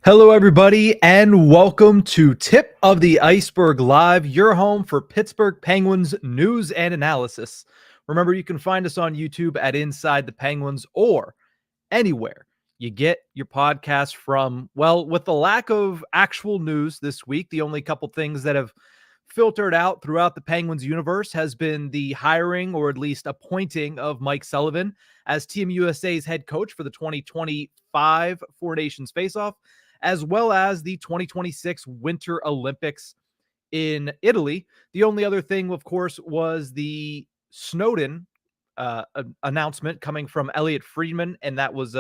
Hello, everybody, and welcome to Tip of the Ice-Burgh Live, your home for Pittsburgh Penguins news and analysis. Remember, you can find us on YouTube at Inside the Penguins or anywhere you get your podcast from. Well, with the lack of actual news this week, the only couple things that have filtered out throughout the Penguins universe has been the hiring or at least appointing of Mike Sullivan as Team USA's head coach for the 2025 Four Nations Faceoff, as well as the 2026 Winter Olympics in Italy. The only other thing, of course, was the Snowden announcement coming from Elliot Friedman, and that was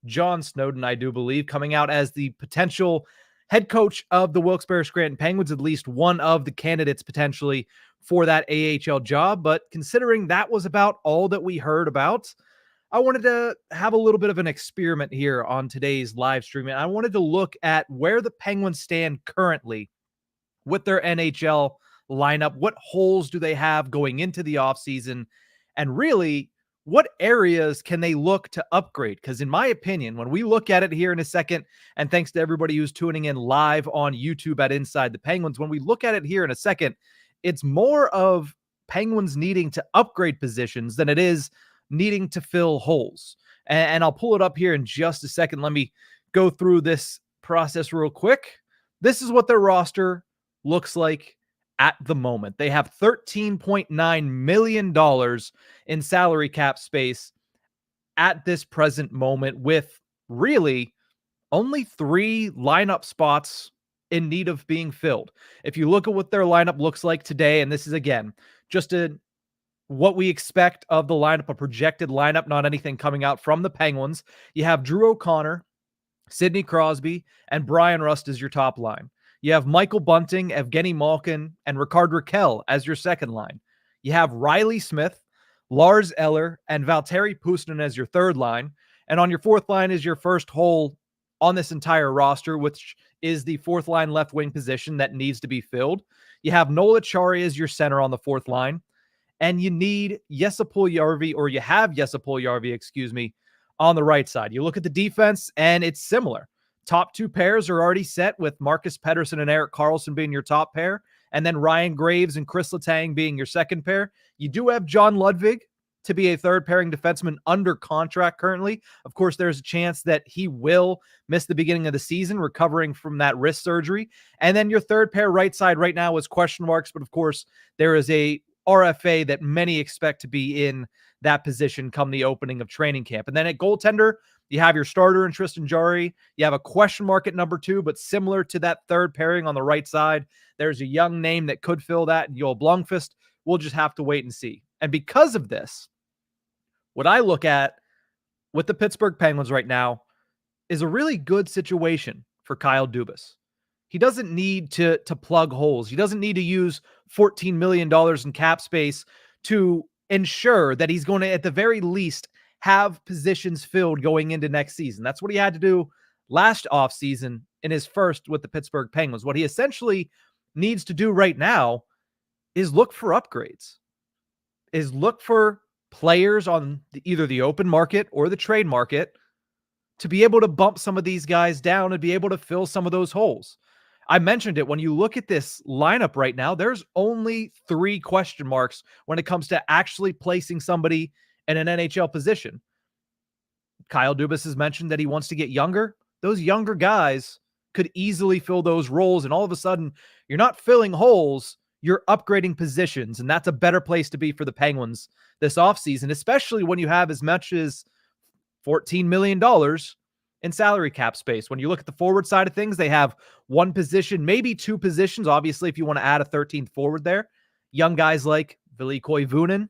John Snowden, I do believe, coming out as the potential head coach of the Wilkes-Barre Scranton Penguins, at least one of the candidates potentially for that AHL job. But considering that was about all that we heard about, I wanted to have a little bit of an experiment here on today's live stream. And I wanted to look at where the Penguins stand currently with their NHL lineup. What holes do they have going into the offseason? And really, what areas can they look to upgrade? Because in my opinion, when we look at it here in a second, and thanks to everybody who's tuning in live on YouTube at Inside the Penguins, when we look at it here in a second, it's more of Penguins needing to upgrade positions than it is needing to fill holes. And I'll pull it up here in just a second. Let me go through this process real quick. This is what their roster looks like at the moment. They have $13.9 million in salary cap space at this present moment, with really only 3 lineup spots in need of being filled. If you look at what their lineup looks like today, and this is again just what we expect of the lineup, a projected lineup, not anything coming out from the Penguins. You have Drew O'Connor, Sidney Crosby, and Brian Rust as your top line. You have Michael Bunting, Evgeny Malkin, and Ricard Raquel as your second line. You have Riley Smith, Lars Eller, and Valtteri Puustinen as your third line. And on your fourth line is your first hole on this entire roster, which is the fourth line left wing position that needs to be filled. You have Nola Chari as your center on the fourth line. And you need Jesse Puljujärvi, or you have Jesse Puljujärvi, on the right side. You look at the defense, and it's similar. Top 2 pairs are already set, with Marcus Pettersson and Erik Karlsson being your top pair, and then Ryan Graves and Chris Letang being your second pair. You do have John Ludwig to be a third pairing defenseman under contract currently. Of course, there's a chance that he will miss the beginning of the season, recovering from that wrist surgery. And then your third pair right side right now is question marks, but of course, there is a RFA that many expect to be in that position come the opening of training camp. And then at goaltender, you have your starter in Tristan Jarry. You have a question mark at number 2, but similar to that third pairing on the right side, there's a young name that could fill that, Joel Blomqvist. We'll just have to wait and see. And because of this, what I look at with the Pittsburgh Penguins right now is a really good situation for Kyle Dubas. He doesn't need to plug holes. He doesn't need to use $14 million in cap space to ensure that he's going to, at the very least, have positions filled going into next season. That's what he had to do last offseason in his first with the Pittsburgh Penguins. What he essentially needs to do right now is look for upgrades, is look for players on either the open market or the trade market to be able to bump some of these guys down and be able to fill some of those holes. I mentioned it. When you look at this lineup right now, there's only 3 question marks when it comes to actually placing somebody in an NHL position. Kyle Dubas has mentioned that he wants to get younger. Those younger guys could easily fill those roles, and all of a sudden, you're not filling holes, you're upgrading positions, and that's a better place to be for the Penguins this offseason, especially when you have as much as $14 million in salary cap space. When you look at the forward side of things, they have 1 position, maybe 2 positions, obviously, if you want to add a 13th forward there. Young guys like Ville Koivunen,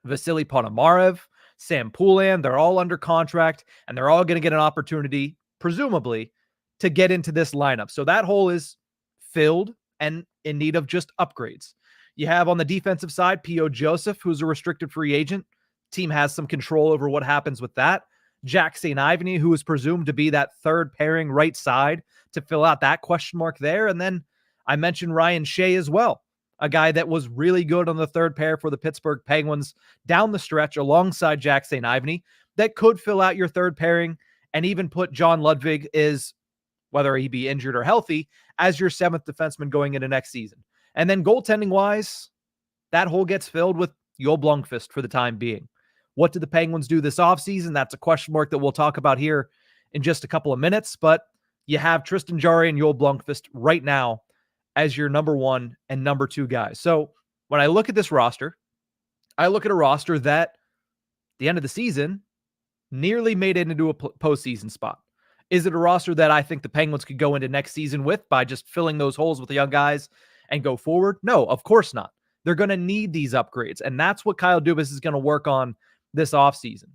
Vasily Ponomarev, Sam Poulin, they're all under contract, and they're all going to get an opportunity, presumably, to get into this lineup. So that hole is filled and in need of just upgrades. You have on the defensive side, P.O. Joseph, who's a restricted free agent. Team has some control over what happens with that. Jack St. Ivany, who is presumed to be that third pairing right side to fill out that question mark there. And then I mentioned Ryan Shea as well, a guy that was really good on the third pair for the Pittsburgh Penguins down the stretch alongside Jack St. Ivany that could fill out your third pairing and even put John Ludwig is whether he be injured or healthy, as your seventh defenseman going into next season. And then goaltending-wise, that hole gets filled with Joel Blomqvist for the time being. What did the Penguins do this offseason? That's a question mark that we'll talk about here in just a couple of minutes, but you have Tristan Jarry and Joel Blomqvist right now as your number one and number two guys. So when I look at this roster, I look at a roster that, at the end of the season, nearly made it into a postseason spot. Is it a roster that I think the Penguins could go into next season with by just filling those holes with the young guys and go forward? No, of course not. They're going to need these upgrades, and that's what Kyle Dubas is going to work on this offseason.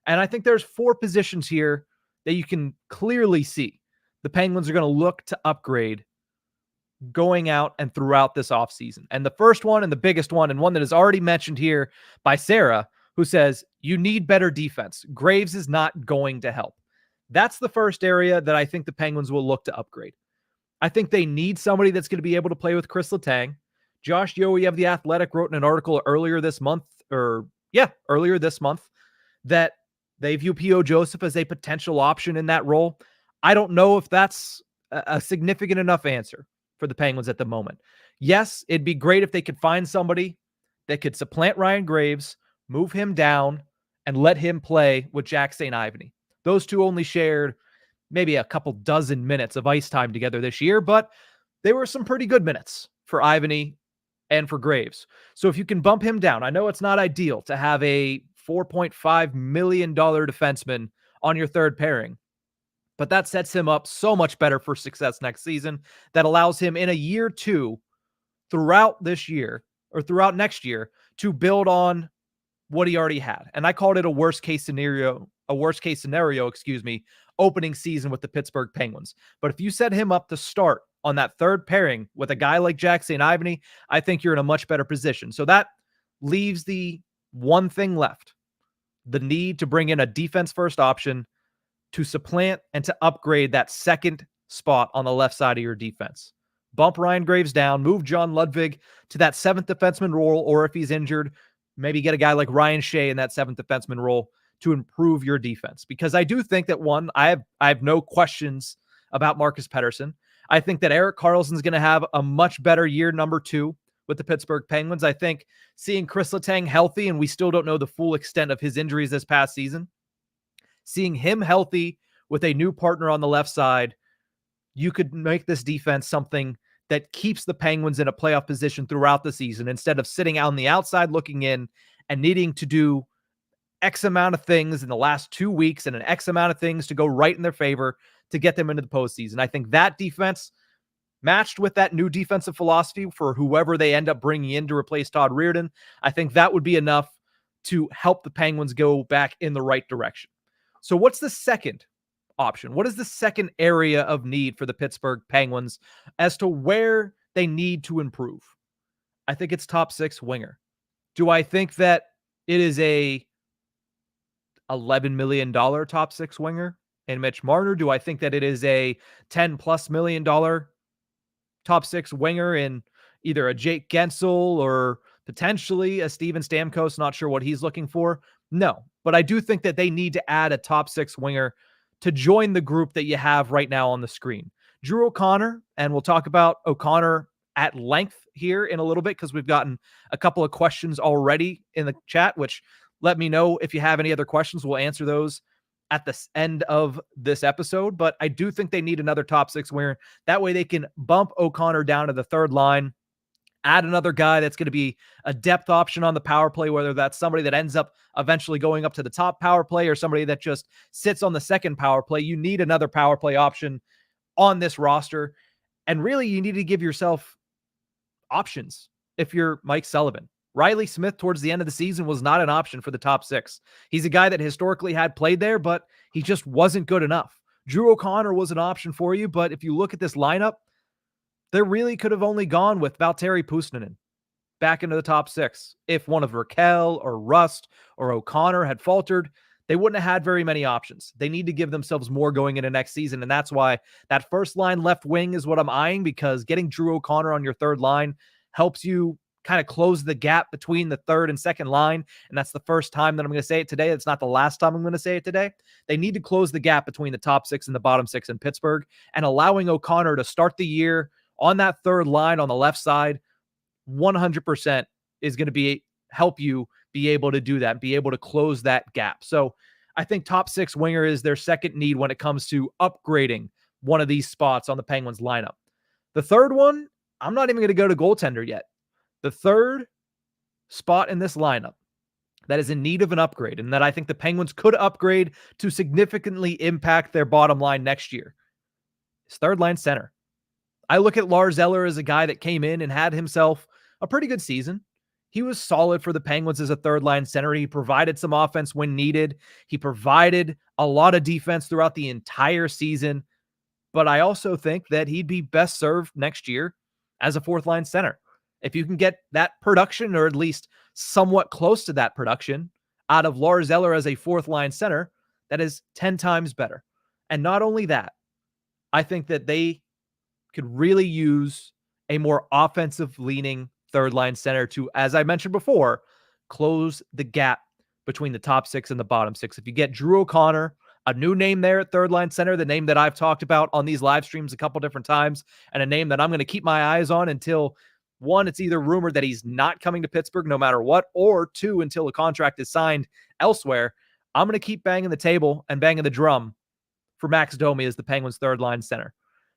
And I think there's 4 positions here that you can clearly see the Penguins are going to look to upgrade going out and throughout this offseason. And the first one and the biggest one, and one that is already mentioned here by Sarah, who says, you need better defense. Graves is not going to help. That's the first area that I think the Penguins will look to upgrade. I think they need somebody that's going to be able to play with Chris Letang. Josh Yohe of The Athletic wrote in an article earlier this month, that they view P.O. Joseph as a potential option in that role. I don't know if that's a significant enough answer for the Penguins at the moment. Yes, it'd be great if they could find somebody that could supplant Ryan Graves, move him down, and let him play with Jack St. Ivany. Those two only shared maybe a couple dozen minutes of ice time together this year, but they were some pretty good minutes for Ivany and for Graves. So if you can bump him down, I know it's not ideal to have a $4.5 million defenseman on your third pairing, but that sets him up so much better for success next season. That allows him in a year 2 throughout this year or throughout next year to build on what he already had. And I called it a worst case scenario, opening season with the Pittsburgh Penguins. But if you set him up to start on that third pairing with a guy like Jack St. Ivany, I think you're in a much better position. So that leaves the one thing left, the need to bring in a defense first option to supplant and to upgrade that second spot on the left side of your defense. Bump Ryan Graves down, move John Ludwig to that seventh defenseman role, or if he's injured, maybe get a guy like Ryan Shea in that seventh defenseman role to improve your defense. Because I do think that, one, I have no questions about Marcus Pettersson. I think that Erik Karlsson's going to have a much better year number 2 with the Pittsburgh Penguins. I think seeing Chris Letang healthy, and we still don't know the full extent of his injuries this past season, seeing him healthy with a new partner on the left side, you could make this defense something that keeps the Penguins in a playoff position throughout the season, instead of sitting out on the outside looking in and needing to do X amount of things in the last 2 weeks and an X amount of things to go right in their favor to get them into the postseason. I think that defense, matched with that new defensive philosophy for whoever they end up bringing in to replace Todd Reirden, I think that would be enough to help the Penguins go back in the right direction. So what's the second option? What is the second area of need for the Pittsburgh Penguins as to where they need to improve? I think it's top 6 winger. Do I think that it is a $11 million top 6 winger in Mitch Marner? Do I think that it is a $10+ million top 6 winger in either a Jake Gensel or potentially a Steven Stamkos? Not sure what he's looking for. No, but I do think that they need to add a top 6 winger to join the group that you have right now on the screen. Drew O'Connor, and we'll talk about O'Connor at length here in a little bit because we've gotten a couple of questions already in the chat, which let me know if you have any other questions. We'll answer those at the end of this episode, but I do think they need another top 6 winger. That way they can bump O'Connor down to the third line, add another guy that's going to be a depth option on the power play, whether that's somebody that ends up eventually going up to the top power play or somebody that just sits on the second power play. You need another power play option on this roster. And really, you need to give yourself options if you're Mike Sullivan. Riley Smith towards the end of the season was not an option for the top 6. He's a guy that historically had played there, but he just wasn't good enough. Drew O'Connor was an option for you, but if you look at this lineup, they really could have only gone with Valtteri Puustinen back into the top 6. If one of Raquel or Rust or O'Connor had faltered, they wouldn't have had very many options. They need to give themselves more going into next season, and that's why that first line left wing is what I'm eyeing, because getting Drew O'Connor on your third line helps you kind of close the gap between the third and second line. And that's the first time that I'm going to say it today. It's not the last time I'm going to say it today. They need to close the gap between the top six and the bottom six in Pittsburgh, and allowing O'Connor to start the year on that third line on the left side 100% is going to help you be able to do that, be able to close that gap. So I think top six winger is their second need when it comes to upgrading one of these spots on the Penguins lineup. The third one, I'm not even going to go to goaltender yet. The third spot in this lineup that is in need of an upgrade, and that I think the Penguins could upgrade to significantly impact their bottom line next year, is third line center. I look at Lars Eller as a guy that came in and had himself a pretty good season. He was solid for the Penguins as a third line center. He provided some offense when needed. He provided a lot of defense throughout the entire season. But I also think that he'd be best served next year as a fourth line center. If you can get that production, or at least somewhat close to that production, out of Lars Eller as a fourth line center, that is 10 times better. And not only that, I think that they could really use a more offensive leaning third line center to, as I mentioned before, close the gap between the top six and the bottom six. If you get Drew O'Connor, a new name there at third line center, the name that I've talked about on these live streams a couple different times, and a name that I'm going to keep my eyes on until, one, it's either rumored that he's not coming to Pittsburgh no matter what, or two, until a contract is signed elsewhere. I'm going to keep banging the table and banging the drum for Max Domi as the Penguins' third line center.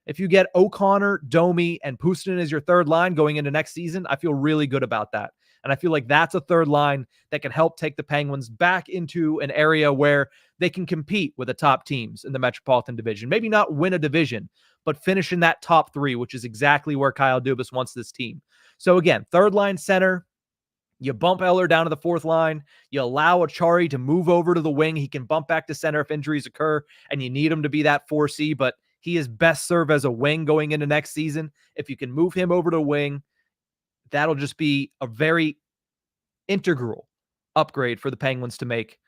If you get O'Connor, Domi, and Puustinen as your third line going into next season, I feel really good about that. And I feel like that's a third line that can help take the Penguins back into an area where they can compete with the top teams in the Metropolitan Division. Maybe not win a division, but finish in that top three, which is exactly where Kyle Dubas wants this team. So again, third line center, you bump Eller down to the fourth line. You allow Achari to move over to the wing. He can bump back to center if injuries occur, and you need him to be that 4C, but he is best served as a wing going into next season. If you can move him over to wing, that'll just be a very integral upgrade for the Penguins to make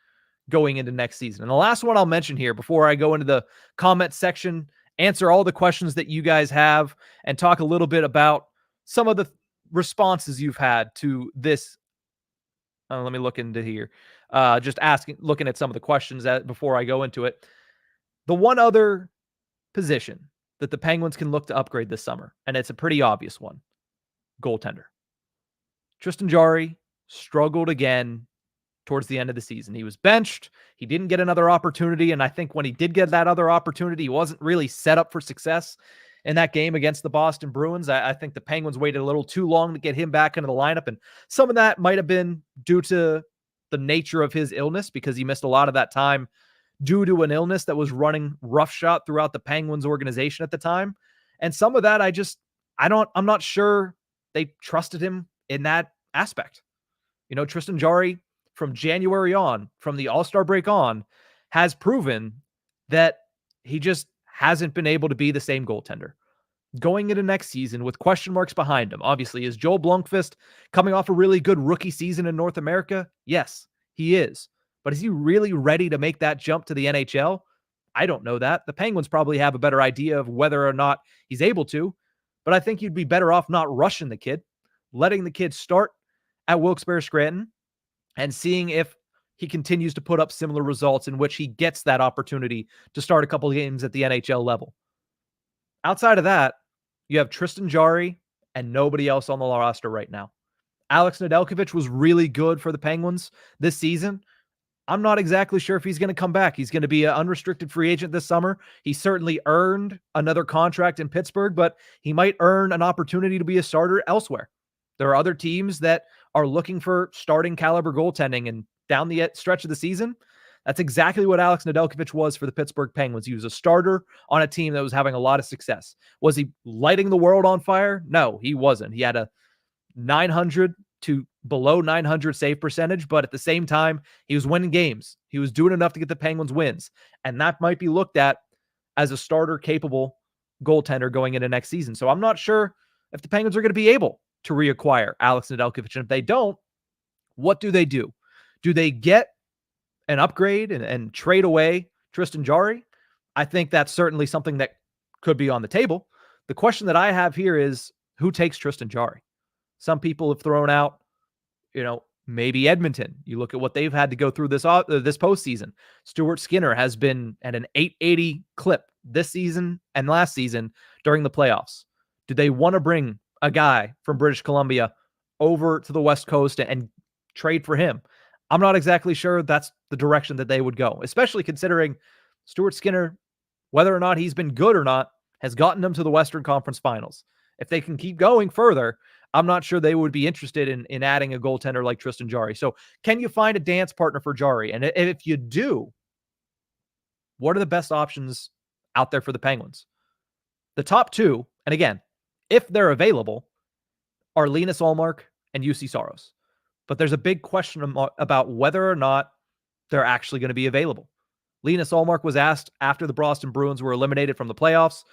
going into next season. And the last one I'll mention here before I go into the comment section, answer all the questions that you guys have, and talk a little bit about some of the responses you've had to this. Let me look into here. Looking at some of the questions before I go into it. The one other position that the Penguins can look to upgrade this summer, and it's a pretty obvious one: goaltender. Tristan Jarry struggled again towards the end of the season. He was benched. He didn't get another opportunity, and I think when he did get that other opportunity, he wasn't really set up for success in that game against the Boston Bruins. I think the Penguins waited a little too long to get him back into the lineup, and some of that might have been due to the nature of his illness, because he missed a lot of that time due to an illness that was running roughshod throughout the Penguins organization at the time. And some of that, I'm not sure they trusted him in that aspect. You know, Tristan Jarry, from January on, from the All-Star break on, has proven that he just hasn't been able to be the same goaltender. Going into next season with question marks behind him, obviously, is Joel Blomqvist coming off a really good rookie season in North America? Yes, he is. But is he really ready to make that jump to the NHL? I don't know that. The Penguins probably have a better idea of whether or not he's able to, but I think you'd be better off not rushing the kid, letting the kid start at Wilkes-Barre Scranton, and seeing if he continues to put up similar results in which he gets that opportunity to start a couple of games at the NHL level. Outside of that, you have Tristan Jarry and nobody else on the roster right now. Alex Nedeljkovic was really good for the Penguins this season. I'm not exactly sure if he's going to come back. He's going to be an unrestricted free agent this summer. He certainly earned another contract in Pittsburgh, but he might earn an opportunity to be a starter elsewhere. There are other teams that are looking for starting caliber goaltending, and down the stretch of the season, that's exactly what Alex Nedeljkovic was for the Pittsburgh Penguins. He was a starter on a team that was having a lot of success. Was he lighting the world on fire? No, he wasn't. He had a 900 to below 900 save percentage, but at the same time, he was winning games. He was doing enough to get the Penguins wins, and that might be looked at as a starter-capable goaltender going into next season. So I'm not sure if the Penguins are going to be able to reacquire Alex Nedeljkovic, and if they don't, what do they do? Do they get an upgrade and trade away Tristan Jarry? I think that's certainly something that could be on the table. The question that I have here is, who takes Tristan Jarry? Some people have thrown out, maybe Edmonton. You look at what they've had to go through this postseason. Stuart Skinner has been at an 880 clip this season and last season during the playoffs. Do they want to bring a guy from British Columbia over to the West Coast and trade for him? I'm not exactly sure that's the direction that they would go, especially considering Stuart Skinner, whether or not he's been good or not, has gotten them to the Western Conference Finals. If they can keep going further, I'm not sure they would be interested in adding a goaltender like Tristan Jarry. So can you find a dance partner for Jarry? And if you do, what are the best options out there for the Penguins? The top two, and again, if they're available, are Linus Ullmark and UC Saros. But there's a big question about whether or not they're actually going to be available. Linus Ullmark was asked after the Boston Bruins were eliminated from the playoffs,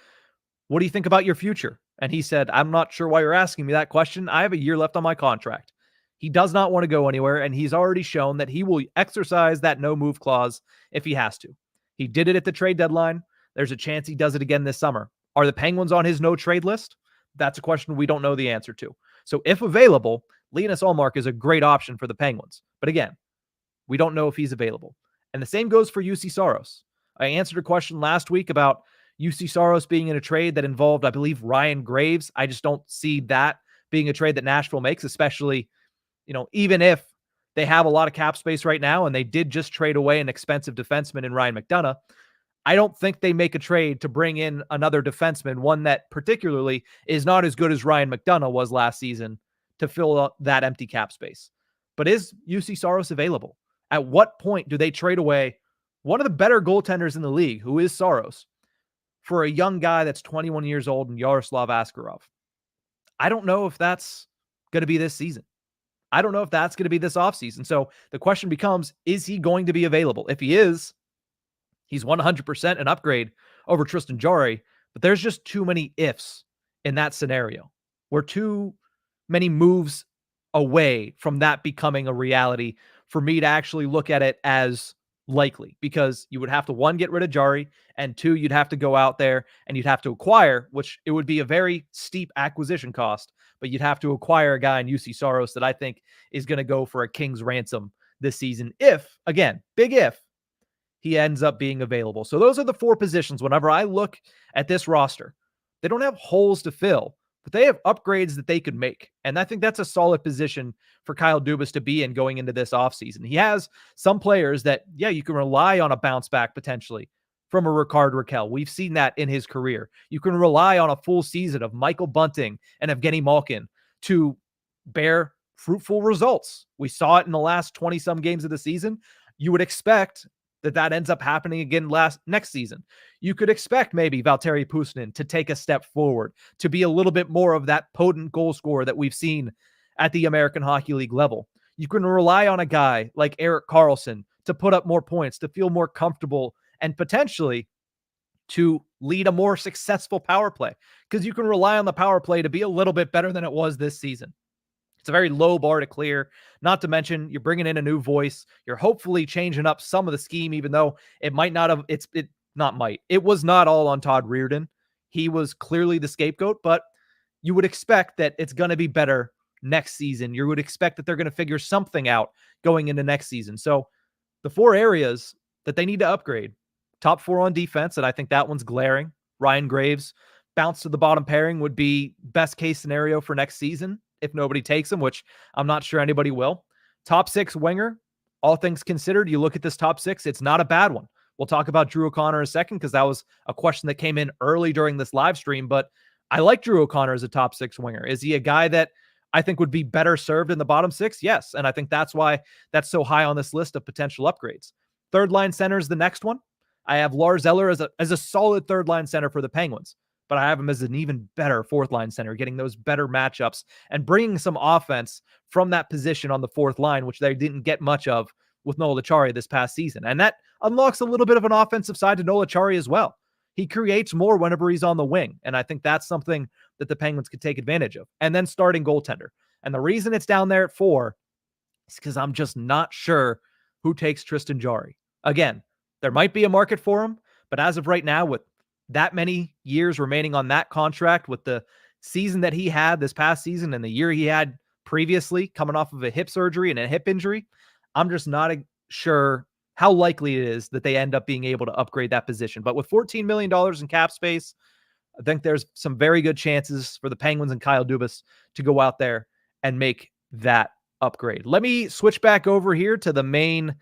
what do you think about your future? And he said, I'm not sure why you're asking me that question. I have a year left on my contract. He does not want to go anywhere, and he's already shown that he will exercise that no-move clause if he has to. He did it at the trade deadline. There's a chance he does it again this summer. Are the Penguins on his no-trade list? That's a question we don't know the answer to. So if available, Linus Ullmark is a great option for the Penguins. But again, we don't know if he's available. And the same goes for UC Saros. I answered a question last week about UC Saros being in a trade that involved, I believe, Ryan Graves. I just don't see that being a trade that Nashville makes, especially, even if they have a lot of cap space right now and they did just trade away an expensive defenseman in Ryan McDonagh. I don't think they make a trade to bring in another defenseman, one that particularly is not as good as Ryan McDonagh was last season, to fill up that empty cap space. But is UC Saros available? At what point do they trade away one of the better goaltenders in the league, who is Saros, for a young guy that's 21 years old and Yaroslav Askarov? I don't know if that's going to be this season. I don't know if that's going to be this offseason. So the question becomes, is he going to be available? If he is, he's 100% an upgrade over Tristan Jarry, but there's just too many ifs in that scenario. We're too many moves away from that becoming a reality for me to actually look at it as likely, because you would have to, one, get rid of Jarry, and two, you'd have to go out there and you'd have to acquire, which it would be a very steep acquisition cost, but you'd have to acquire a guy in UC Saros that I think is going to go for a king's ransom this season. If, again, big if, he ends up being available. So those are the four positions. Whenever I look at this roster, they don't have holes to fill, but they have upgrades that they could make. And I think that's a solid position for Kyle Dubas to be in going into this offseason. He has some players that, you can rely on a bounce back potentially from a Rickard Rakell. We've seen that in his career. You can rely on a full season of Michael Bunting and Evgeny Malkin to bear fruitful results. We saw it in the last 20-some games of the season. You would expect that ends up happening again next season. You could expect maybe Valtteri Puustinen to take a step forward, to be a little bit more of that potent goal scorer that we've seen at the American Hockey League level. You can rely on a guy like Erik Karlsson to put up more points, to feel more comfortable, and potentially to lead a more successful power play, because you can rely on the power play to be a little bit better than it was this season. It's a very low bar to clear, not to mention you're bringing in a new voice. You're hopefully changing up some of the scheme, even though it might not have, it was not all on Todd Reirden. He was clearly the scapegoat, but you would expect that it's going to be better next season. You would expect that they're going to figure something out going into next season. So the four areas that they need to upgrade: top four on defense, and I think that one's glaring. Ryan Graves, bounce to the bottom pairing would be best case scenario for next season if nobody takes him, which I'm not sure anybody will. Top six winger, all things considered, you look at this top six, it's not a bad one. We'll talk about Drew O'Connor in a second, because that was a question that came in early during this live stream, but I like Drew O'Connor as a top six winger. Is he a guy that I think would be better served in the bottom six? Yes, and I think that's why that's so high on this list of potential upgrades. Third line center is the next one. I have Lars Eller as a solid third line center for the Penguins, but I have him as an even better fourth line center, getting those better matchups and bringing some offense from that position on the fourth line, which they didn't get much of with Noel Acciari this past season. And that unlocks a little bit of an offensive side to Noel Acciari as well. He creates more whenever he's on the wing, and I think that's something that the Penguins could take advantage of. And then starting goaltender. And the reason it's down there at 4 is because I'm just not sure who takes Tristan Jarry. Again, there might be a market for him, but as of right now, with that many years remaining on that contract, with the season that he had this past season and the year he had previously, coming off of a hip surgery and a hip injury. I'm just not sure how likely it is that they end up being able to upgrade that position. But with $14 million in cap space, I think there's some very good chances for the Penguins and Kyle Dubas to go out there and make that upgrade. Let me switch back over here to the main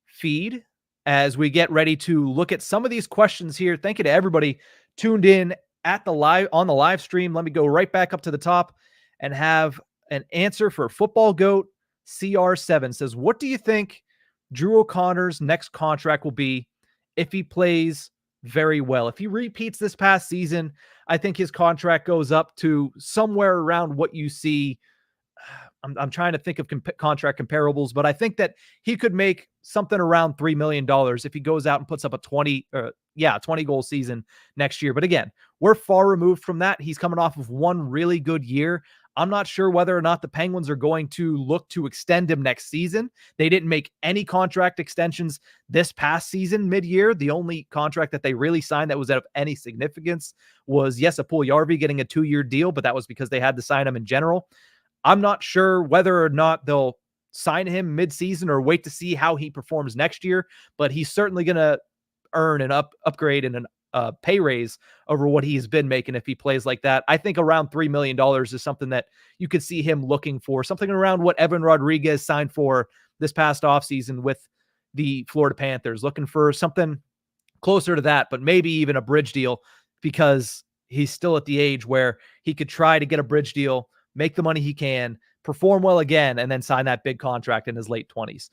feed as we get ready to look at some of these questions here. Thank you to everybody tuned in at the live stream. Let me go right back up to the top and have an answer for Football Goat CR7. Says, what do you think Drew O'Connor's next contract will be if he plays very well? If he repeats this past season, I think his contract goes up to somewhere around what you see. I'm trying to think of contract comparables, but I think that he could make something around $3 million if he goes out and puts up a 20 goal season next year. But again, we're far removed from that. He's coming off of one really good year. I'm not sure whether or not the Penguins are going to look to extend him next season. They didn't make any contract extensions this past season mid-year. The only contract that they really signed that was of any significance was Jesse Puljujarvi getting a 2-year deal, but that was because they had to sign him in general. I'm not sure whether or not they'll sign him mid-season or wait to see how he performs next year, but he's certainly going to earn an upgrade and a pay raise over what he's been making if he plays like that. I think around $3 million is something that you could see him looking for, something around what Evan Rodriguez signed for this past offseason with the Florida Panthers, looking for something closer to that, but maybe even a bridge deal because he's still at the age where he could try to get a bridge deal, make the money he can, perform well again, and then sign that big contract in his late 20s.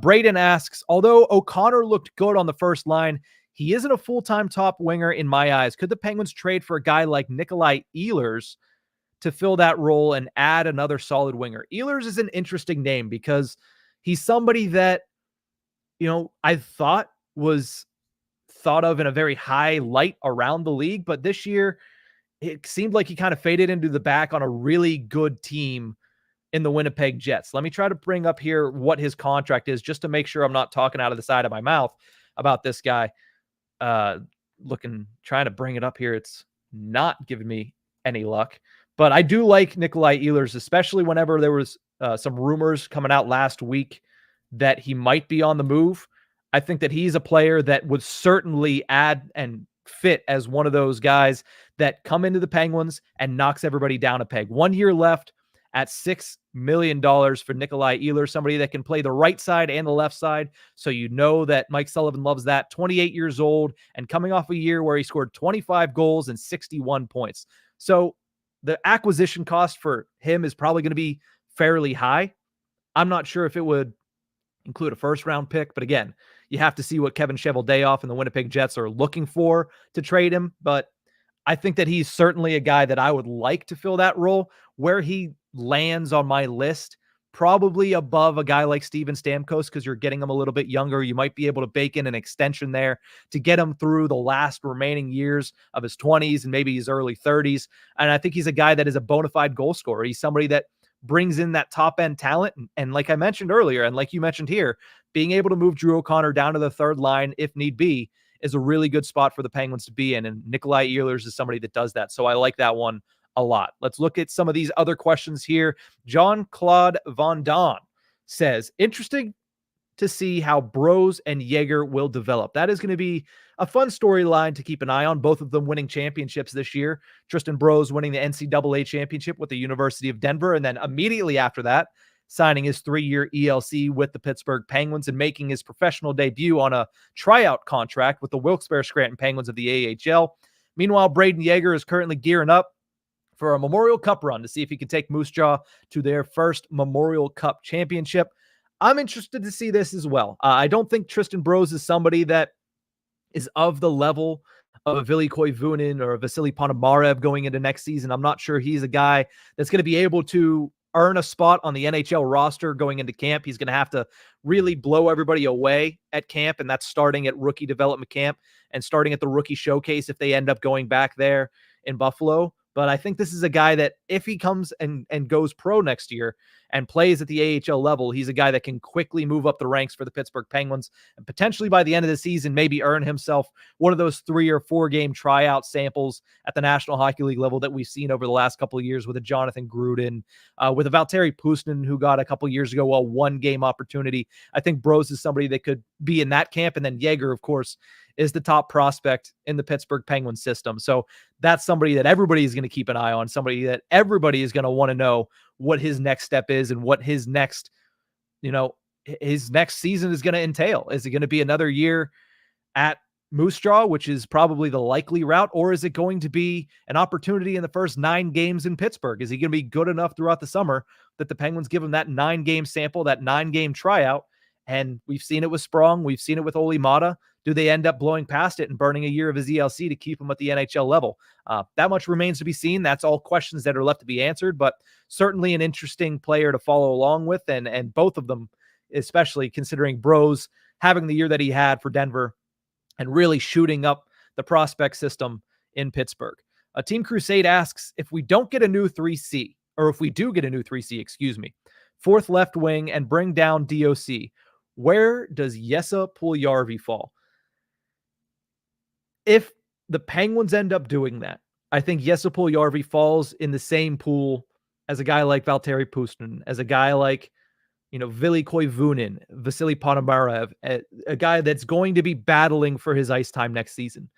Braden asks, although O'Connor looked good on the first line, he isn't a full-time top winger in my eyes. Could the Penguins trade for a guy like Nikolai Ehlers to fill that role and add another solid winger? Ehlers is an interesting name because he's somebody that, I thought was thought of in a very high light around the league, but this year, it seemed like he kind of faded into the back on a really good team in the Winnipeg Jets. Let me try to bring up here what his contract is just to make sure I'm not talking out of the side of my mouth about this guy. Trying to bring it up here. It's not giving me any luck, but I do like Nikolai Ehlers, especially whenever there was some rumors coming out last week that he might be on the move. I think that he's a player that would certainly add and fit as one of those guys that come into the Penguins and knocks everybody down a peg. 1 year left at $6 million for Nikolai Ehlers, somebody that can play the right side and the left side. So you know that Mike Sullivan loves that. 28 years old and coming off a year where he scored 25 goals and 61 points. So the acquisition cost for him is probably going to be fairly high. I'm not sure if it would include a first-round pick, but again, you have to see what Kevin Cheveldayoff and the Winnipeg Jets are looking for to trade him. But I think that he's certainly a guy that I would like to fill that role. Where he lands on my list, probably above a guy like Steven Stamkos, because you're getting him a little bit younger. You might be able to bake in an extension there to get him through the last remaining years of his 20s and maybe his early 30s. And I think he's a guy that is a bona fide goal scorer. He's somebody that brings in that top end talent. And like I mentioned earlier, and like you mentioned here, being able to move Drew O'Connor down to the third line, if need be, is a really good spot for the Penguins to be in. And Nikolai Ehlers is somebody that does that. So I like that one a lot. Let's look at some of these other questions here. Jean-Claude Von Don says, interesting to see how Bros and Jaeger will develop. That is going to be a fun storyline to keep an eye on, both of them winning championships this year. Tristan Bros winning the NCAA championship with the University of Denver, and then immediately after that, signing his 3-year ELC with the Pittsburgh Penguins and making his professional debut on a tryout contract with the Wilkes-Barre Scranton Penguins of the AHL. Meanwhile, Braden Jaeger is currently gearing up for a Memorial Cup run to see if he can take Moose Jaw to their first Memorial Cup championship. I'm interested to see this as well. I don't think Tristan Bros is somebody that is of the level of a Ville Koivunen or a Vasily Ponomarev going into next season. I'm not sure he's a guy that's going to be able to earn a spot on the NHL roster going into camp. He's going to have to really blow everybody away at camp, and that's starting at rookie development camp and starting at the rookie showcase if they end up going back there in Buffalo. But I think this is a guy that if he comes and goes pro next year and plays at the AHL level, he's a guy that can quickly move up the ranks for the Pittsburgh Penguins and potentially by the end of the season, maybe earn himself one of those 3 or 4 game tryout samples at the National Hockey League level that we've seen over the last couple of years with a Jonathan Gruden, with a Valtteri Pustin, who got a couple years ago a 1 game opportunity. I think Bros is somebody that could be in that camp. And then Jaeger, of course, is the top prospect in the Pittsburgh Penguins system. So that's somebody that everybody is going to keep an eye on, somebody that everybody is going to want to know what his next step is and what his next, his next season is going to entail. Is it going to be another year at Moose Jaw, which is probably the likely route, or is it going to be an opportunity in the first 9 games in Pittsburgh? Is he going to be good enough throughout the summer that the Penguins give him that 9 game sample, that 9 game tryout? And we've seen it with Sprong. We've seen it with Oli Mata. Do they end up blowing past it and burning a year of his ELC to keep him at the NHL level? That much remains to be seen. That's all questions that are left to be answered, but certainly an interesting player to follow along with. And both of them, especially considering Bros having the year that he had for Denver and really shooting up the prospect system in Pittsburgh. Team Crusade asks, if we don't get a new 3C, or if we do get a new 3C, excuse me, 4th left wing and bring down DOC, where does Jesse Puljujärvi fall? If the Penguins end up doing that, I think Jesse Puljujärvi falls in the same pool as a guy like Valtteri Pustin, as a guy like, Ville Koivunen, Vasily Ponomarev, a guy that's going to be battling for his ice time next season.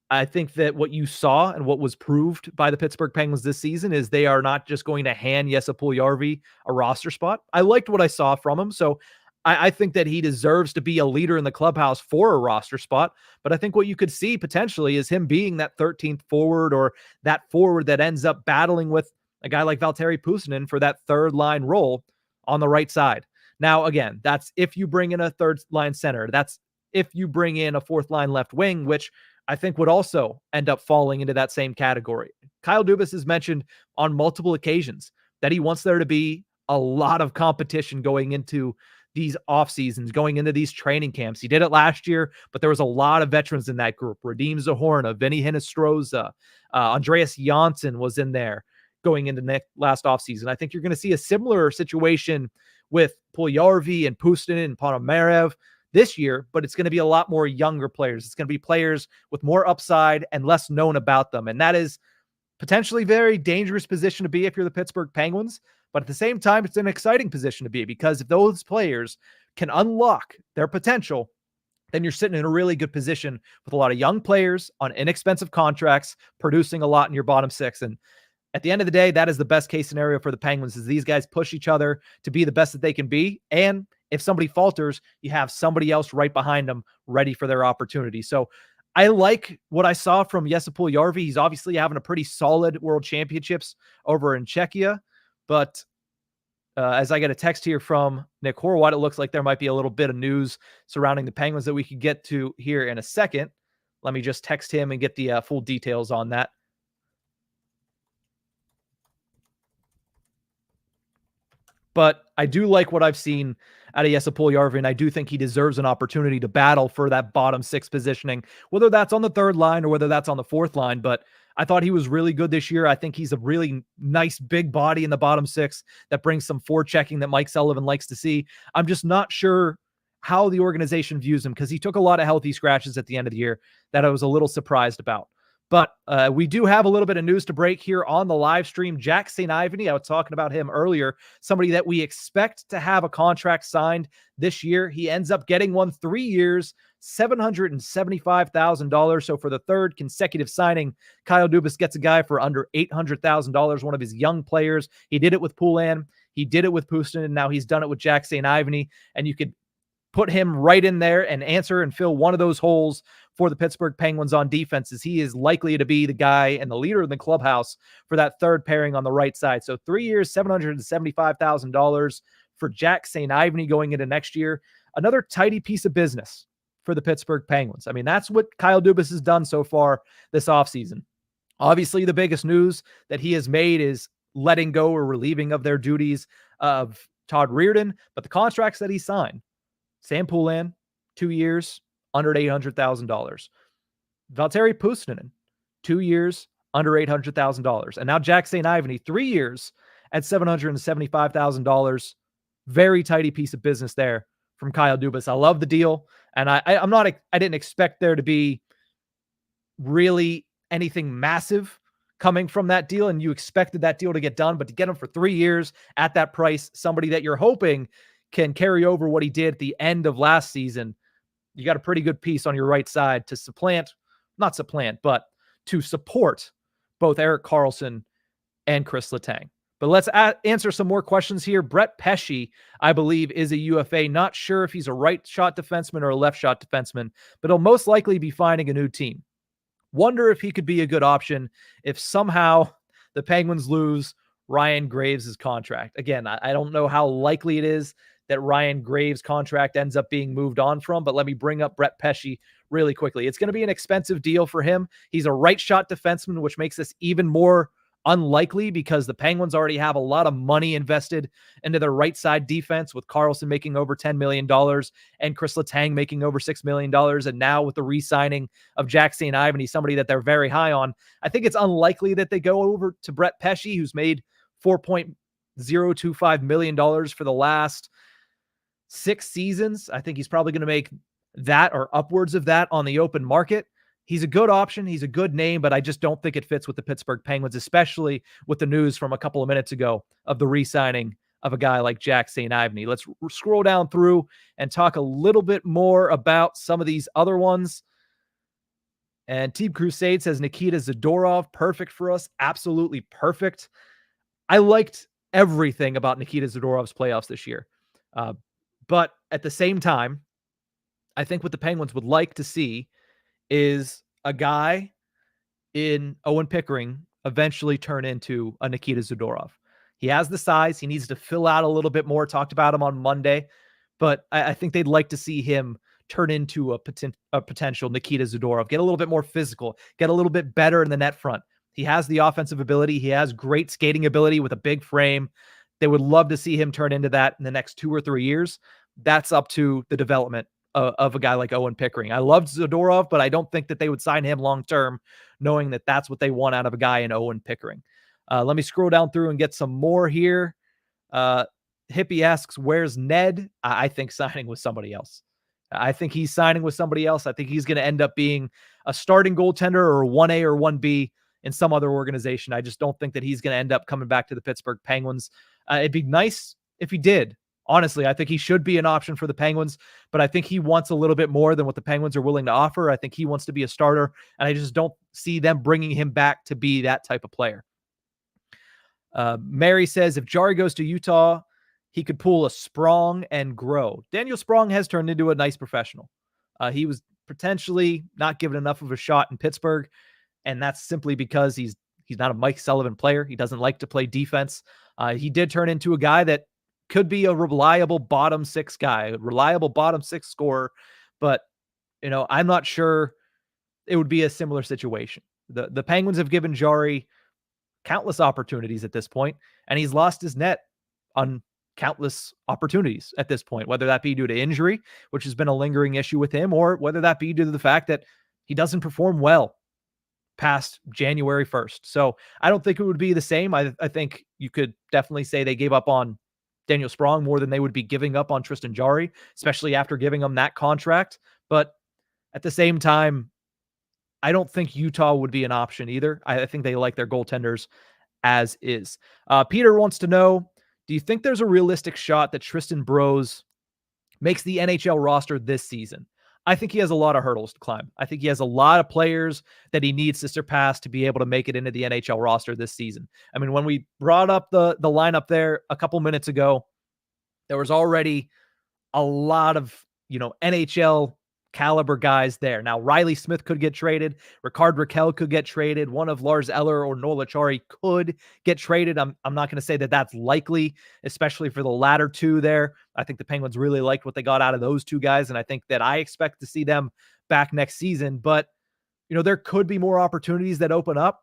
I think that what you saw and what was proved by the Pittsburgh Penguins this season is they are not just going to hand Jesse Puljujärvi a roster spot. I liked what I saw from him, so I think that he deserves to be a leader in the clubhouse for a roster spot. But I think what you could see potentially is him being that 13th forward, or that forward that ends up battling with a guy like Valtteri Pustin for that 3rd line role on the right side. Now, again, that's if you bring in a 3rd line center. That's if you bring in a 4th line left wing, which I think would also end up falling into that same category. Kyle Dubas has mentioned on multiple occasions that he wants there to be a lot of competition going into these off seasons, going into these training camps. He did it last year, but there was a lot of veterans in that group. Radim Zahorna, Vinny Hinostroza, Andreas Janssen was in there going into last offseason. I think you're going to see a similar situation with Puljujärvi and Pustin and Ponomarev this year, but it's going to be a lot more younger players. It's going to be players with more upside and less known about them. And that is potentially a very dangerous position to be if you're the Pittsburgh Penguins. But at the same time, it's an exciting position to be, because if those players can unlock their potential, then you're sitting in a really good position with a lot of young players on inexpensive contracts, producing a lot in your bottom 6. And at the end of the day, that is the best case scenario for the Penguins, is these guys push each other to be the best that they can be. And if somebody falters, you have somebody else right behind them ready for their opportunity. So I like what I saw from Jesse Puljujärvi. He's obviously having a pretty solid World Championships over in Czechia. But as I get a text here from Nick Horwat, it looks like there might be a little bit of news surrounding the Penguins that we could get to here in a second. Let me just text him and get the full details on that. But I do like what I've seen out of Jesse Puljujärvi, and I do think he deserves an opportunity to battle for that bottom 6 positioning, whether that's on the 3rd line or whether that's on the 4th line. But I thought he was really good this year. I think he's a really nice big body in the bottom 6 that brings some forechecking that Mike Sullivan likes to see. I'm just not sure how the organization views him, because he took a lot of healthy scratches at the end of the year that I was a little surprised about. But we do have a little bit of news to break here on the live stream. Jack St. Ivany, I was talking about him earlier, somebody that we expect to have a contract signed this year. He ends up getting one, 3 years, $775,000. So for the 3rd consecutive signing, Kyle Dubas gets a guy for under $800,000, one of his young players. He did it with Poulin. He did it with Pustin, and now he's done it with Jack St. Ivany. And you could put him right in there and answer and fill one of those holes for the Pittsburgh Penguins on defense, as he is likely to be the guy and the leader in the clubhouse for that 3rd pairing on the right side. So 3 years, $775,000 for Jack St. Ivany going into next year. Another tidy piece of business for the Pittsburgh Penguins. I mean, that's what Kyle Dubas has done so far this offseason. Obviously, the biggest news that he has made is letting go or relieving of their duties of Todd Reirden, but the contracts that he signed, Sam Poulin, 2 years, under $800,000. Valtteri Pustin, 2 years, under $800,000. And now Jack St. Ivany, 3 years at $775,000. Very tidy piece of business there from Kyle Dubas. I love the deal. And I didn't expect there to be really anything massive coming from that deal. And you expected that deal to get done, but to get him for 3 years at that price, somebody that you're hoping can carry over what he did at the end of last season, you got a pretty good piece on your right side to but to support both Erik Karlsson and Chris Letang. But let's answer some more questions here. Brett Pesce, I believe, is a UFA. Not sure if he's a right shot defenseman or a left shot defenseman, but he'll most likely be finding a new team. Wonder if he could be a good option if somehow the Penguins lose Ryan Graves' contract. Again, I don't know how likely it is that Ryan Graves' contract ends up being moved on from, but let me bring up Brett Pesce really quickly. It's going to be an expensive deal for him. He's a right shot defenseman, which makes this even more unlikely because the Penguins already have a lot of money invested into their right side defense, with Karlsson making over $10 million and Chris Letang making over $6 million. And now with the re-signing of Jack St. Ivany, somebody that they're very high on, I think it's unlikely that they go over to Brett Pesce, who's made $4.025 million for the last 6 seasons. I think he's probably going to make that or upwards of that on the open market. He's a good option. He's a good name, but I just don't think it fits with the Pittsburgh Penguins, especially with the news from a couple of minutes ago of the re-signing of a guy like Jack St. Ivany. Let's scroll down through and talk a little bit more about some of these other ones. And Team Crusade says Nikita Zadorov, perfect for us. Absolutely perfect. I liked everything about Nikita Zadorov's playoffs this year. But at the same time, I think what the Penguins would like to see is a guy in Owen Pickering eventually turn into a Nikita Zadorov. He has the size. He needs to fill out a little bit more. Talked about him on Monday, but I think they'd like to see him turn into a potential Nikita Zadorov, get a little bit more physical, get a little bit better in the net front. He has the offensive ability. He has great skating ability with a big frame. They would love to see him turn into that in the next 2 or 3 years. That's up to the development of a guy like Owen Pickering. I loved Zadorov, but I don't think that they would sign him long-term, knowing that that's what they want out of a guy in Owen Pickering. Let me scroll down through and get some more here. Hippie asks, where's Ned? I think signing with somebody else. I think he's signing with somebody else. I think he's going to end up being a starting goaltender or 1A or 1B in some other organization. I just don't think that he's going to end up coming back to the Pittsburgh Penguins. It'd be nice if he did. Honestly, I think he should be an option for the Penguins, but I think he wants a little bit more than what the Penguins are willing to offer. I think he wants to be a starter, and I just don't see them bringing him back to be that type of player. Mary says, if Jari goes to Utah, he could pull a Sprong and grow. Daniel Sprong has turned into a nice professional. He was potentially not given enough of a shot in Pittsburgh, and that's simply because he's not a Mike Sullivan player. He doesn't like to play defense. He did turn into a guy that could be a reliable bottom 6 guy, a reliable bottom 6 scorer, but I'm not sure it would be a similar situation. The Penguins have given Jari countless opportunities at this point, and he's lost his net on countless opportunities at this point, whether that be due to injury, which has been a lingering issue with him, or whether that be due to the fact that he doesn't perform well past January 1st. So I don't think it would be the same. I think you could definitely say they gave up on Daniel Sprong more than they would be giving up on Tristan Jarry, especially after giving him that contract. But at the same time, I don't think Utah would be an option either. I think they like their goaltenders as is. Peter wants to know, do you think there's a realistic shot that Tristan Brose makes the NHL roster this season? I think he has a lot of hurdles to climb. I think he has a lot of players that he needs to surpass to be able to make it into the NHL roster this season. I mean, when we brought up the lineup there a couple minutes ago, there was already a lot of, NHL caliber guys there. Now, Riley Smith could get traded. Ricard Raquel could get traded. One of Lars Eller or Noel Acciari could get traded. I'm not going to say that that's likely, especially for the latter two there. I think the Penguins really liked what they got out of those two guys, and I expect to see them back next season. But, there could be more opportunities that open up,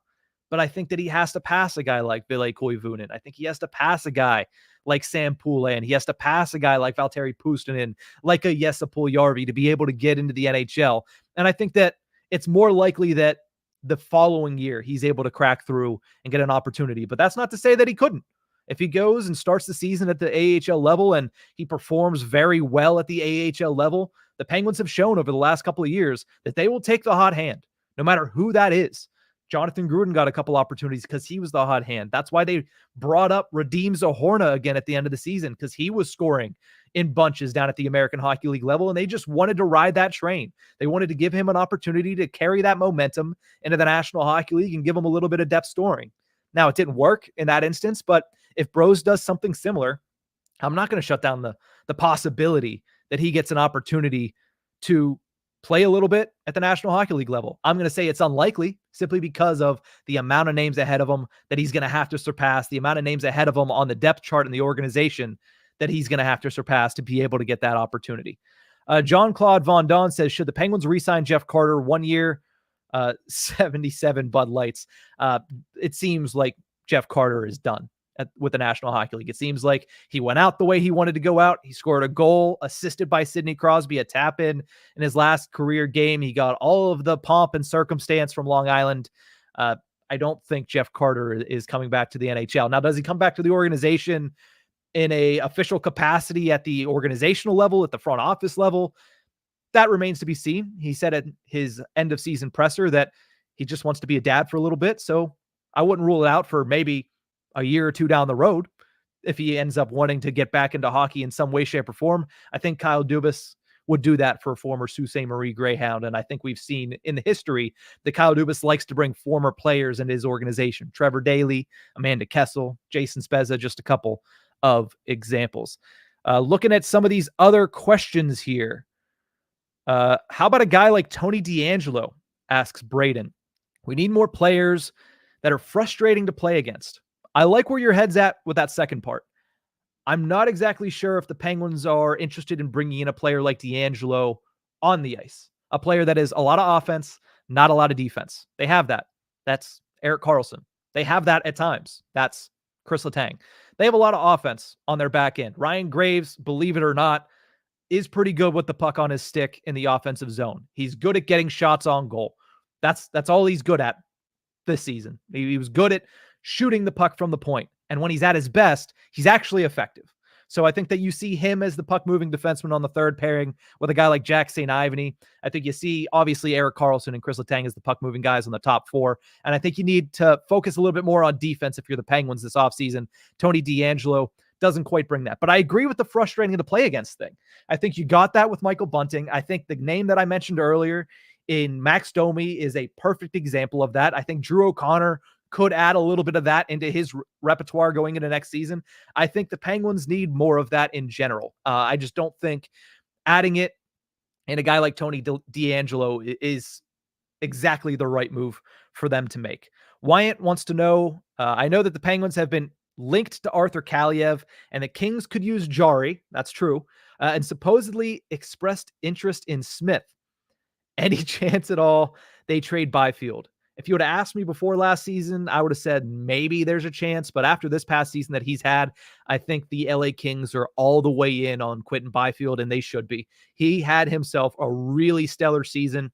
but I think that he has to pass a guy like Ville Koivunen. I think he has to pass a guy like Sam Poulin. He has to pass a guy like Valtteri Puustinen, like a Jesse Puljujärvi to be able to get into the NHL. And I think that it's more likely that the following year he's able to crack through and get an opportunity. But that's not to say that he couldn't. If he goes and starts the season at the AHL level and he performs very well at the AHL level, the Penguins have shown over the last couple of years that they will take the hot hand, no matter who that is. Jonathan Gruden got a couple opportunities because he was the hot hand. That's why they brought up Radim Zohorna again at the end of the season, because he was scoring in bunches down at the American Hockey League level, and they just wanted to ride that train. They wanted to give him an opportunity to carry that momentum into the National Hockey League and give him a little bit of depth scoring. Now, it didn't work in that instance, but if Bros does something similar, I'm not going to shut down the possibility that he gets an opportunity to play a little bit at the National Hockey League level. I'm going to say it's unlikely simply because of the amount of names ahead of him that he's going to have to surpass, the amount of names ahead of him on the depth chart in the organization that he's going to have to surpass to be able to get that opportunity. Jean-Claude Von Don says, should the Penguins re-sign Jeff Carter 1 year, 77 Bud Lights? It seems like Jeff Carter is done with the National Hockey League. It seems like he went out the way he wanted to go out. He scored a goal assisted by Sidney Crosby, a tap in his last career game. He got all of the pomp and circumstance from Long Island. I don't think Jeff Carter is coming back to the NHL. Now, does he come back to the organization in a official capacity at the organizational level, at the front office level? That remains to be seen. He said at his end of season presser that he just wants to be a dad for a little bit. So I wouldn't rule it out for maybe a year or two down the road if he ends up wanting to get back into hockey in some way, shape, or form. I think Kyle Dubas would do that for former Sault Ste. Marie Greyhound. And I think we've seen in the history that Kyle Dubas likes to bring former players into his organization. Trevor Daley, Amanda Kessel, Jason Spezza, just a couple of examples. Looking at some of these other questions here. How about a guy like Tony DeAngelo, asks Braden. We need more players that are frustrating to play against. I like where your head's at with that second part. I'm not exactly sure if the Penguins are interested in bringing in a player like DeAngelo on the ice, a player that is a lot of offense, not a lot of defense. They have that. That's Erik Karlsson. They have that at times. That's Chris Letang. They have a lot of offense on their back end. Ryan Graves, believe it or not, is pretty good with the puck on his stick in the offensive zone. He's good at getting shots on goal. That's all he's good at this season. He was good at shooting the puck from the point. And when he's at his best, he's actually effective. So I think that you see him as the puck-moving defenseman on the third pairing with a guy like Jack St. Ivany. I think you see, obviously, Erik Karlsson and Chris Letang as the puck-moving guys on the top four. And I think you need to focus a little bit more on defense if you're the Penguins this offseason. Tony DeAngelo doesn't quite bring that. But I agree with the frustrating to play against thing. I think you got that with Michael Bunting. I think the name that I mentioned earlier in Max Domi is a perfect example of that. I think Drew O'Connor could add a little bit of that into his repertoire going into next season. I think the Penguins need more of that in general. I just don't think adding it in a guy like Tony DeAngelo is exactly the right move for them to make. Wyatt wants to know, I know that the Penguins have been linked to Arthur Kaliev and the Kings could use Jari. That's true. And supposedly expressed interest in Smith. Any chance at all they trade Byfield? If you would have asked me before last season, I would have said maybe there's a chance. But after this past season that he's had, I think the LA Kings are all the way in on Quentin Byfield, and they should be. He had himself a really stellar season.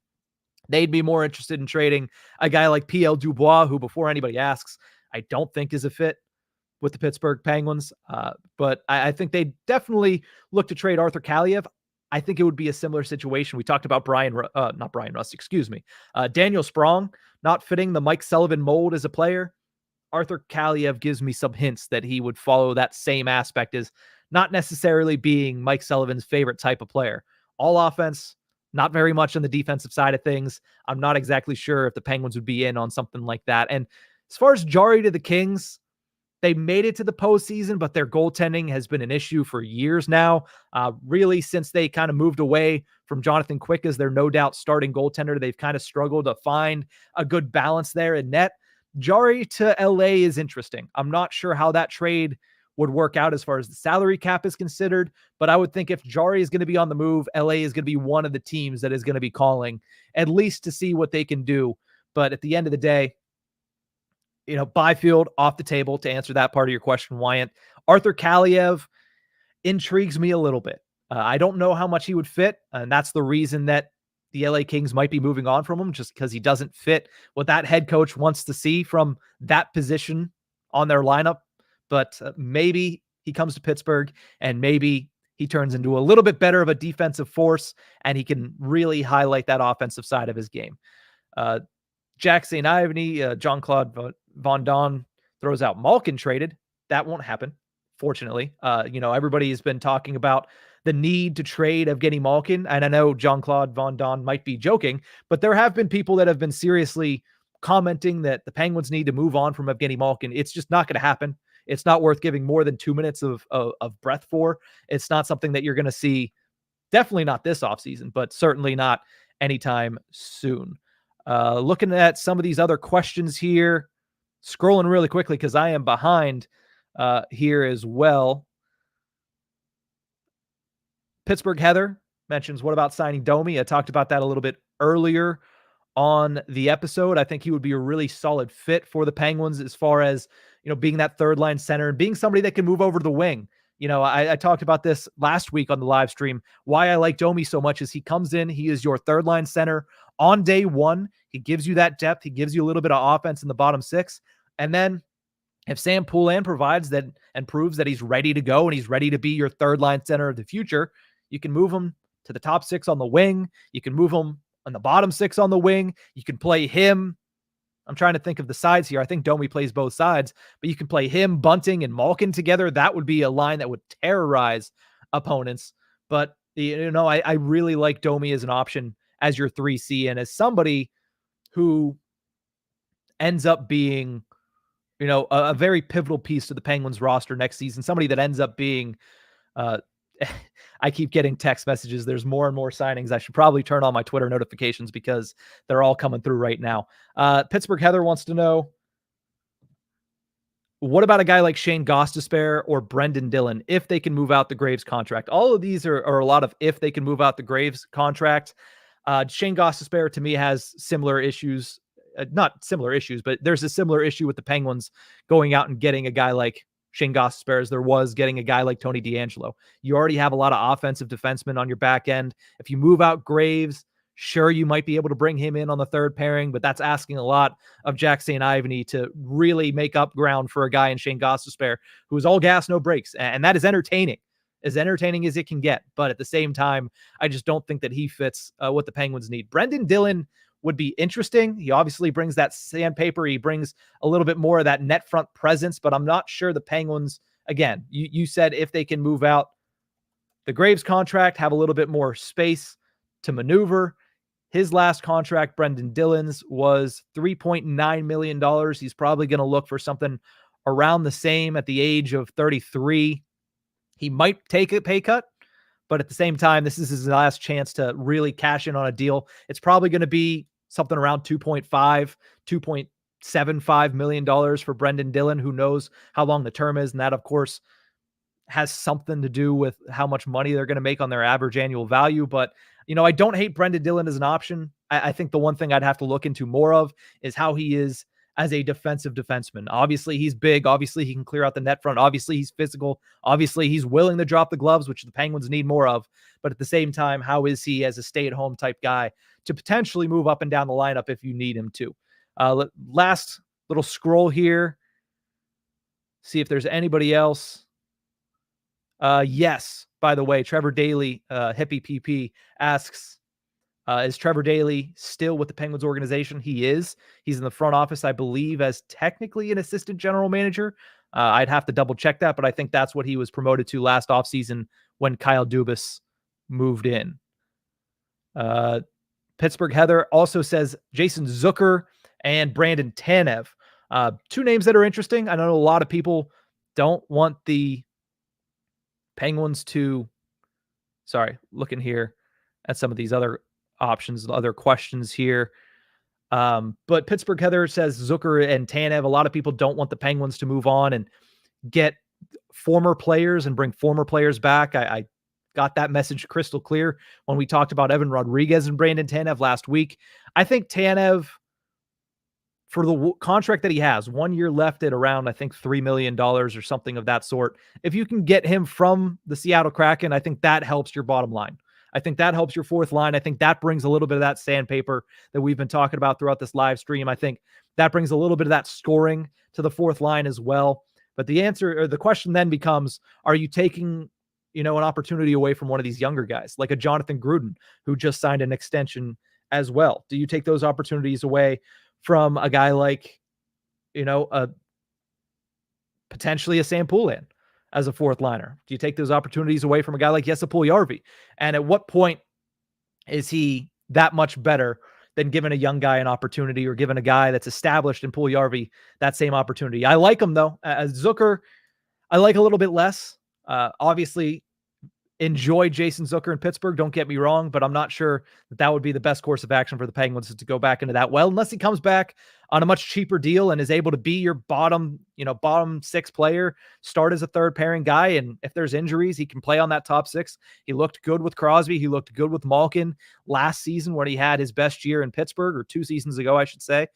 They'd be more interested in trading a guy like P.L. Dubois, who, before anybody asks, I don't think is a fit with the Pittsburgh Penguins. But I think they definitely look to trade Arthur Kaliev. I think it would be a similar situation. We talked about Daniel Sprong not fitting the Mike Sullivan mold as a player. Arthur Kaliev gives me some hints that he would follow that same aspect as not necessarily being Mike Sullivan's favorite type of player. All offense, not very much on the defensive side of things. I'm not exactly sure if the Penguins would be in on something like that. And as far as Jari to the Kings, they made it to the postseason, but their goaltending has been an issue for years now. Really, since they kind of moved away from Jonathan Quick as their no doubt starting goaltender, they've kind of struggled to find a good balance there in net. Jari to LA is interesting. I'm not sure how that trade would work out as far as the salary cap is considered, but I would think if Jari is going to be on the move, LA is going to be one of the teams that is going to be calling, at least to see what they can do. But at the end of the day, Byfield off the table to answer that part of your question, Wyatt. Arthur Kaliev intrigues me a little bit. I don't know how much he would fit, and that's the reason that the LA Kings might be moving on from him just because he doesn't fit what that head coach wants to see from that position on their lineup. But maybe he comes to Pittsburgh and maybe he turns into a little bit better of a defensive force and he can really highlight that offensive side of his game. Jack St. Ivany, Jean-Claude Von Don throws out Malkin traded. That won't happen, fortunately. Everybody has been talking about the need to trade Evgeny Malkin, and I know Jean-Claude Von Don might be joking, but there have been people that have been seriously commenting that the Penguins need to move on from Evgeny Malkin. It's just not going to happen. It's not worth giving more than 2 minutes of breath for. It's not something that you're going to see, definitely not this offseason, but certainly not anytime soon. Looking at some of these other questions here, scrolling really quickly because I am behind here as well. Pittsburgh Heather mentions, what about signing Domi? I talked about that a little bit earlier on the episode. I think he would be a really solid fit for the Penguins as far as, being that third line center and being somebody that can move over to the wing. I talked about this last week on the live stream. Why I like Domi so much is he comes in, he is your third line center on day one. He gives you that depth. He gives you a little bit of offense in the bottom six. And then if Sam Poulin provides that and proves that he's ready to go and he's ready to be your third line center of the future, you can move him to the top six on the wing. You can move him on the bottom six on the wing. You can play him. I'm trying to think of the sides here. I think Domi plays both sides, but you can play him, Bunting, and Malkin together. That would be a line that would terrorize opponents. But, I really like Domi as an option as your 3C and as somebody who ends up being, a very pivotal piece to the Penguins roster next season. Somebody that ends up being, I keep getting text messages. There's more and more signings. I should probably turn on my Twitter notifications because they're all coming through right now. Pittsburgh Heather wants to know, what about a guy like Shane Gostisbehere or Brendan Dillon if they can move out the Graves contract? All of these are a lot of if they can move out the Graves contract. Shane Gostisbehere to me has similar issues. Not similar issues, but there's a similar issue with the Penguins going out and getting a guy like Shane Gostisbehere as there was getting a guy like Tony DeAngelo. You already have a lot of offensive defensemen on your back end. If you move out Graves, sure, you might be able to bring him in on the third pairing, but that's asking a lot of Jack St. Ivany to really make up ground for a guy in Shane Gostisbehere who is all gas, no brakes. And that is entertaining as it can get. But at the same time, I just don't think that he fits what the Penguins need. Brendan Dillon would be interesting. He obviously brings that sandpaper. He brings a little bit more of that net front presence, but I'm not sure the Penguins, again, you said if they can move out the Graves contract, have a little bit more space to maneuver. His last contract, Brendan Dillon's, was $3.9 million. He's probably going to look for something around the same at the age of 33. He might take a pay cut, but at the same time, this is his last chance to really cash in on a deal. It's probably going to be something around $2.75 million for Brendan Dillon. Who knows how long the term is. And that, of course, has something to do with how much money they're going to make on their average annual value. But, I don't hate Brendan Dillon as an option. I think the one thing I'd have to look into more of is how he is as a defensive defenseman. Obviously, he's big. Obviously, he can clear out the net front. Obviously, he's physical. Obviously, he's willing to drop the gloves, which the Penguins need more of. But at the same time, how is he as a stay-at-home type guy to potentially move up and down the lineup if you need him to? Last little scroll here. See if there's anybody else. Yes, by the way, Trevor Daly, Hippie PP, asks, is Trevor Daly still with the Penguins organization? He is. He's in the front office, I believe, as technically an assistant general manager. I'd have to double check that, but I think that's what he was promoted to last offseason when Kyle Dubas moved in. Pittsburgh Heather also says Jason Zucker and Brandon Tanev. Two names that are interesting. I know a lot of people don't want the Penguins to, looking here at some of these other options, other questions here. But Pittsburgh Heather says Zucker and Tanev. A lot of people don't want the Penguins to move on and get former players and bring former players back. I got that message crystal clear when we talked about Evan Rodriguez and Brandon Tanev last week. I think Tanev, for the contract that he has, 1 year left at around, I think, $3 million or something of that sort. If you can get him from the Seattle Kraken, I think that helps your bottom line. I think that helps your fourth line. I think that brings a little bit of that sandpaper that we've been talking about throughout this live stream. I think that brings a little bit of that scoring to the fourth line as well. But the answer, or the question then becomes, are you taking, an opportunity away from one of these younger guys, like a Jonathan Gruden, who just signed an extension as well? Do you take those opportunities away from a guy like, potentially a Sam Poulin as a fourth liner? Do you take those opportunities away from a guy like Jesse Puljujärvi? And at what point is he that much better than giving a young guy an opportunity, or giving a guy that's established in Puljujärvi that same opportunity? I like him though. As Zucker, I like a little bit less. Obviously, enjoy Jason Zucker in Pittsburgh, don't get me wrong, but I'm not sure that would be the best course of action for the Penguins, is to go back into that well, unless he comes back on a much cheaper deal and is able to be your bottom six player, start as a third pairing guy. And if there's injuries, he can play on that top six. He looked good with Crosby. He looked good with Malkin last season when he had his best year in Pittsburgh, or 2 seasons ago, I should say.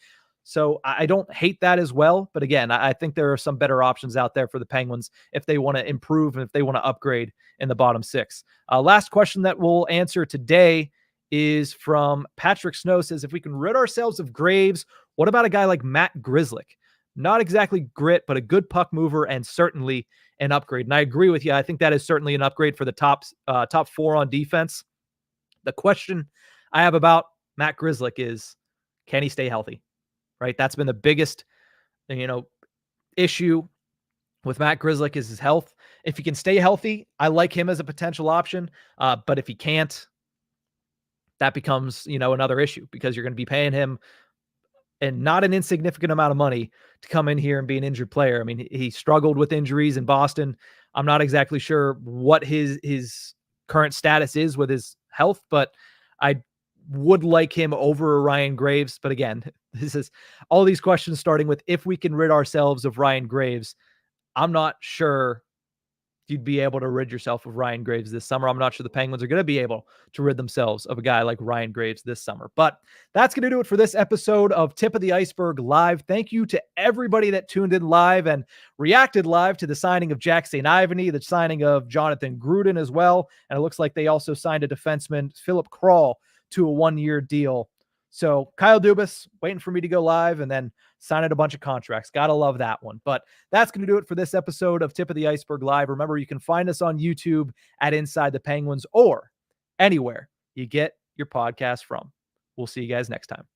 So I don't hate that as well. But again, I think there are some better options out there for the Penguins if they want to improve and if they want to upgrade in the bottom six. Last question that we'll answer today is from Patrick Snow. Says, if we can rid ourselves of Graves, what about a guy like Matt Grzelcyk? Not exactly grit, but a good puck mover and certainly an upgrade. And I agree with you. I think that is certainly an upgrade for the top 4 on defense. The question I have about Matt Grzelcyk is, can he stay healthy? Right? That's been the biggest, issue with Matt Grzelcyk, is his health. If he can stay healthy, I like him as a potential option. But if he can't, that becomes, another issue, because you're going to be paying him, and not an insignificant amount of money, to come in here and be an injured player. I mean, he struggled with injuries in Boston. I'm not exactly sure what his current status is with his health, but I would like him over Ryan Graves. But again, this is all these questions starting with, if we can rid ourselves of Ryan Graves. I'm not sure you'd be able to rid yourself of Ryan Graves this summer. I'm not sure the Penguins are going to be able to rid themselves of a guy like Ryan Graves this summer. But that's going to do it for this episode of Tip of the Ice-Burgh Live. Thank you to everybody that tuned in live and reacted live to the signing of Jack St. Ivany, the signing of Jonathan Gruden as well. And it looks like they also signed a defenseman, Philip Kral, to a 1-year deal. So Kyle Dubas waiting for me to go live and then signing a bunch of contracts. Gotta love that one. But that's going to do it for this episode of Tip of the Ice-Burgh Live. Remember, you can find us on YouTube at Inside the Penguins, or anywhere you get your podcast from. We'll see you guys next time.